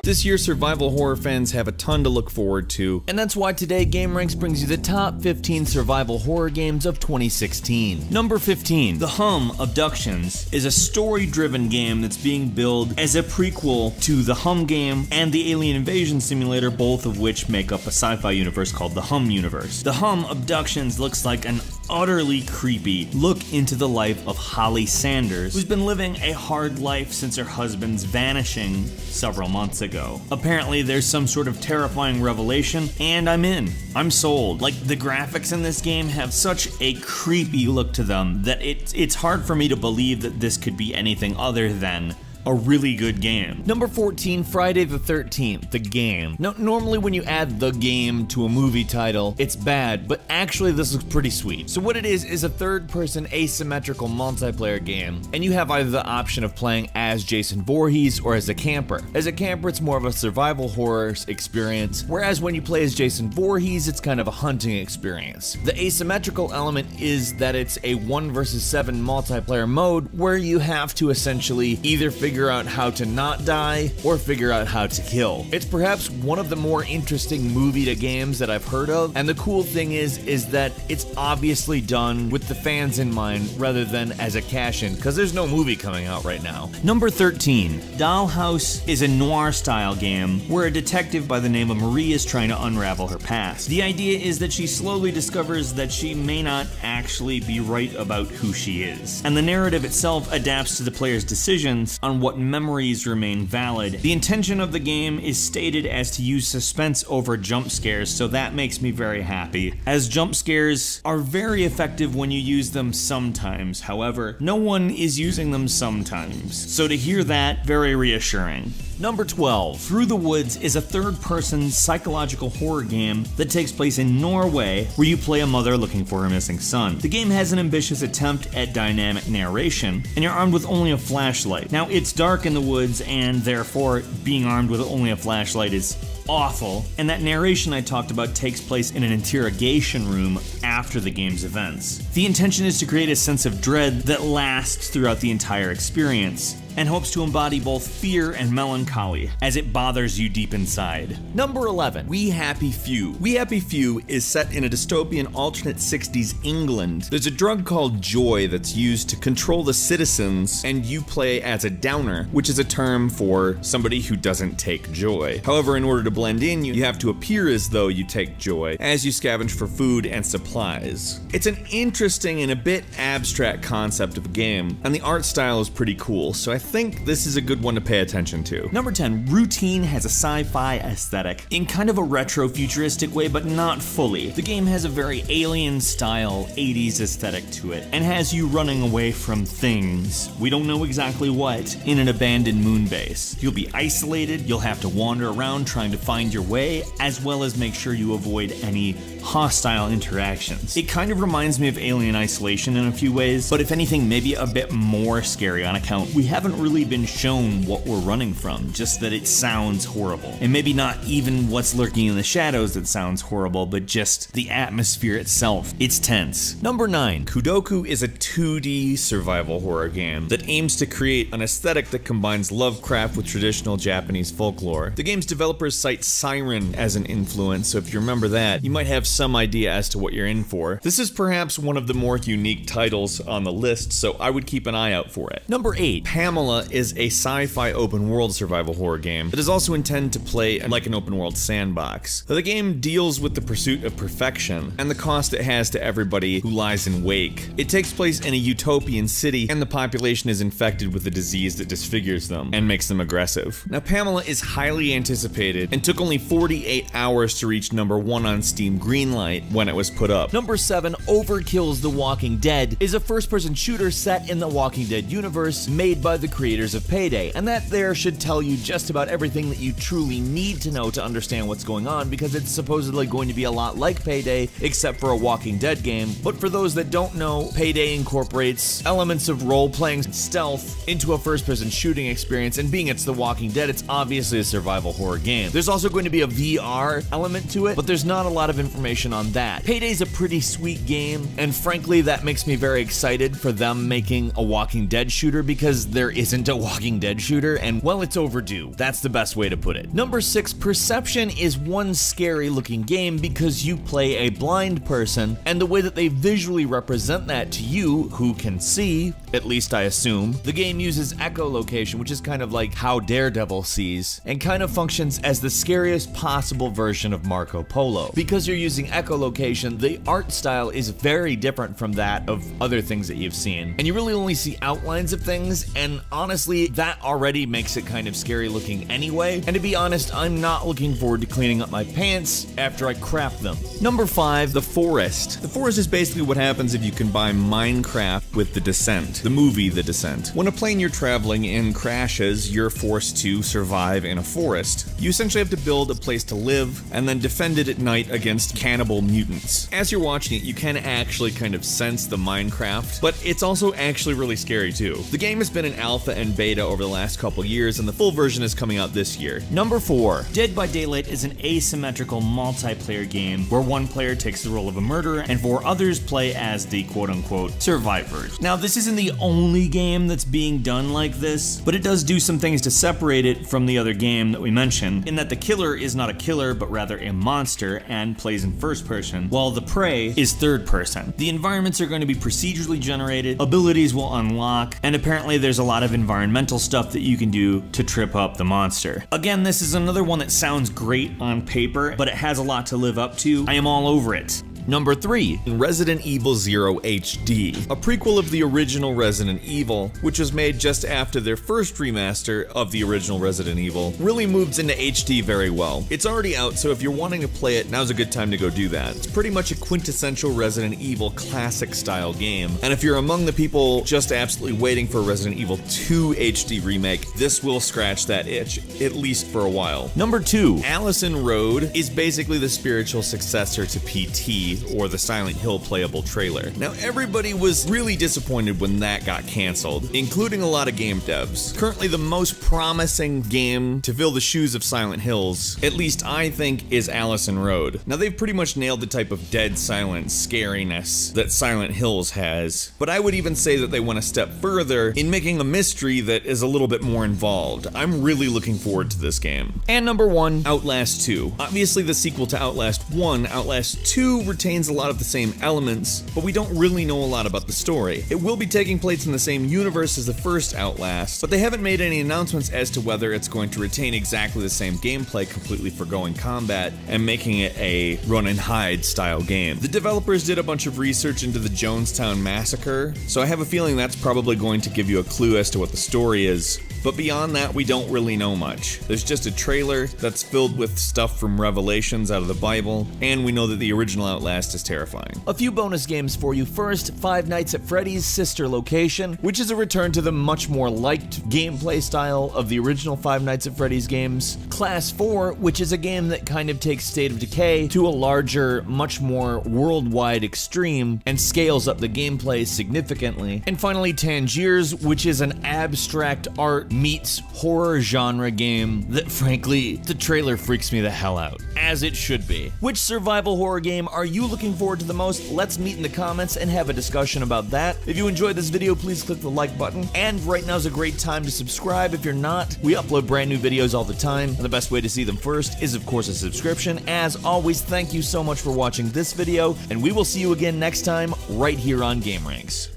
This year, survival horror fans have a ton to look forward to, and that's why today GameRanks brings you the top 15 survival horror games of 2016. Number 15, The Hum Abductions is a story-driven game that's being billed as a prequel to the Hum game and the Alien Invasion Simulator, both of which make up a sci-fi universe called the Hum universe. The Hum Abductions looks like an utterly creepy look into the life of Holly Sanders, who's been living a hard life since her husband's vanishing several months ago. Apparently there's some sort of terrifying revelation, and I'm in. I'm sold. Like, the graphics in this game have such a creepy look to them that it's hard for me to believe that this could be anything other than a really good game. Number 14, Friday the 13th, the game. Now, normally when you add the game to a movie title, it's bad, but actually this looks pretty sweet. So what it is a third-person asymmetrical multiplayer game, and you have either the option of playing as Jason Voorhees or as a camper. As a camper, it's more of a survival horror experience, whereas when you play as Jason Voorhees, it's kind of a hunting experience. The asymmetrical element is that it's a 1 versus 7 multiplayer mode where you have to essentially either figure out how to not die or figure out how to kill. It's perhaps one of the more interesting movie to games that I've heard of, and the cool thing is that it's obviously done with the fans in mind rather than as a cash-in, because there's no movie coming out right now. Number 13, Dollhouse is a noir-style game where a detective by the name of Marie is trying to unravel her past. The idea is that she slowly discovers that she may not actually be right about who she is, and the narrative itself adapts to the player's decisions on what memories remain valid. The intention of the game is stated as to use suspense over jump scares, so that makes me very happy, as jump scares are very effective when you use them sometimes. However, no one is using them sometimes, so to hear that, very reassuring. Number 12, Through the Woods is a third-person psychological horror game that takes place in Norway, where you play a mother looking for her missing son. The game has an ambitious attempt at dynamic narration, and you're armed with only a flashlight. Now, it's dark in the woods, and therefore, being armed with only a flashlight is awful, and that narration I talked about takes place in an interrogation room after the game's events. The intention is to create a sense of dread that lasts throughout the entire experience, and hopes to embody both fear and melancholy as it bothers you deep inside. Number 11, We Happy Few. We Happy Few is set in a dystopian alternate 60s England. There's a drug called joy that's used to control the citizens, and you play as a downer, which is a term for somebody who doesn't take joy. However, in order to blend in, you have to appear as though you take joy as you scavenge for food and supplies. It's an interesting and a bit abstract concept of a game, and the art style is pretty cool, so I think this is a good one to pay attention to. Number 10, Routine has a sci-fi aesthetic in kind of a retro-futuristic way, but not fully. The game has a very alien-style 80s aesthetic to it, and has you running away from things, we don't know exactly what, in an abandoned moon base. You'll be isolated, you'll have to wander around trying to find your way, as well as make sure you avoid any hostile interactions. It kind of reminds me of Alien Isolation in a few ways, but if anything, maybe a bit more scary on account we haven't really been shown what we're running from, just that it sounds horrible. And maybe not even what's lurking in the shadows that sounds horrible, but just the atmosphere itself. It's tense. Number 9, Kudoku is a 2D survival horror game that aims to create an aesthetic that combines Lovecraft with traditional Japanese folklore. The game's developers cite Siren as an influence, so if you remember that, you might have some idea as to what you're in for. This is perhaps one of the more unique titles on the list, so I would keep an eye out for it. Number 8, Pamela is a sci-fi open-world survival horror game that is also intended to play like an open-world sandbox. The game deals with the pursuit of perfection and the cost it has to everybody who lies in wake. It takes place in a utopian city, and the population is infected with a disease that disfigures them and makes them aggressive. Now, Pamela is highly anticipated and took only 48 hours to reach number 1 on Steam Greenlight when it was put up. Number 7, Overkill's The Walking Dead is a first-person shooter set in the Walking Dead universe made by the creators of Payday, and that there should tell you just about everything that you truly need to know to understand what's going on, because it's supposedly going to be a lot like Payday, except for a Walking Dead game. But for those that don't know, Payday incorporates elements of role-playing and stealth into a first-person shooting experience, and being it's The Walking Dead, it's obviously a survival horror game. There's also going to be a VR element to it, but there's not a lot of information information on that. Payday's a pretty sweet game, and frankly, that makes me very excited for them making a Walking Dead shooter because there isn't a Walking Dead shooter, and well, it's overdue. That's the best way to put it. Number 6, Perception is one scary looking game because you play a blind person, and the way that they visually represent that to you, who can see, at least I assume, the game uses echolocation, which is kind of like how Daredevil sees, and kind of functions as the scariest possible version of Marco Polo. Because you're using echolocation, the art style is very different from that of other things that you've seen, and you really only see outlines of things, and honestly, that already makes it kind of scary looking anyway, and to be honest, I'm not looking forward to cleaning up my pants after I craft them. Number 5, The Forest. The Forest is basically what happens if you combine Minecraft with The Descent, the movie The Descent. When a plane you're traveling in crashes, you're forced to survive in a forest. You essentially have to build a place to live and then defend it at night against cannibal mutants. As you're watching it, you can actually kind of sense the Minecraft, but it's also actually really scary too. The game has been in alpha and beta over the last couple years, and the full version is coming out this year. Number 4, Dead by Daylight is an asymmetrical multiplayer game where one player takes the role of a murderer and 4 others play as the quote-unquote survivors. Now, this isn't the only game that's being done like this, but it does do some things to separate it from the other game that we mentioned, in that the killer is not a killer but rather a monster and plays in first person, while the prey is third person. The environments are going to be procedurally generated, abilities will unlock, and apparently there's a lot of environmental stuff that you can do to trip up the monster. Again, this is another one that sounds great on paper, but it has a lot to live up to. I am all over it. Number 3, Resident Evil 0 HD, a prequel of the original Resident Evil, which was made just after their first remaster of the original Resident Evil, really moves into HD very well. It's already out, so if you're wanting to play it, now's a good time to go do that. It's pretty much a quintessential Resident Evil classic style game, and if you're among the people just absolutely waiting for a Resident Evil 2 HD remake, this will scratch that itch, at least for a while. Number 2, Allison Road is basically the spiritual successor to PT, or the Silent Hill playable trailer. Now, everybody was really disappointed when that got canceled, including a lot of game devs. Currently, the most promising game to fill the shoes of Silent Hills, at least I think, is Allison Road. Now, they've pretty much nailed the type of dead silent scariness that Silent Hills has, but I would even say that they went a step further in making a mystery that is a little bit more involved. I'm really looking forward to this game. And number 1, Outlast 2. Obviously, the sequel to Outlast 1, Outlast 2 retains a lot of the same elements, but we don't really know a lot about the story. It will be taking place in the same universe as the first Outlast, but they haven't made any announcements as to whether it's going to retain exactly the same gameplay, completely foregoing combat, and making it a run and hide style game. The developers did a bunch of research into the Jonestown Massacre, so I have a feeling that's probably going to give you a clue as to what the story is. But beyond that, we don't really know much. There's just a trailer that's filled with stuff from Revelations out of the Bible, and we know that the original Outlast is terrifying. A few bonus games for you. First, Five Nights at Freddy's Sister Location, which is a return to the much more liked gameplay style of the original Five Nights at Freddy's games. Class 4, which is a game that kind of takes State of Decay to a larger, much more worldwide extreme, and scales up the gameplay significantly. And finally, Tangiers, which is an abstract art meets horror genre game that, frankly, the trailer freaks me the hell out, as it should be. Which survival horror game are you looking forward to the most? Let's meet in the comments and have a discussion about that. If you enjoyed this video, please click the like button, and right now is a great time to subscribe if you're not. We upload brand new videos all the time, and the best way to see them first is, of course, a subscription. As always, thank you so much for watching this video, and we will see you again next time right here on GameRanks.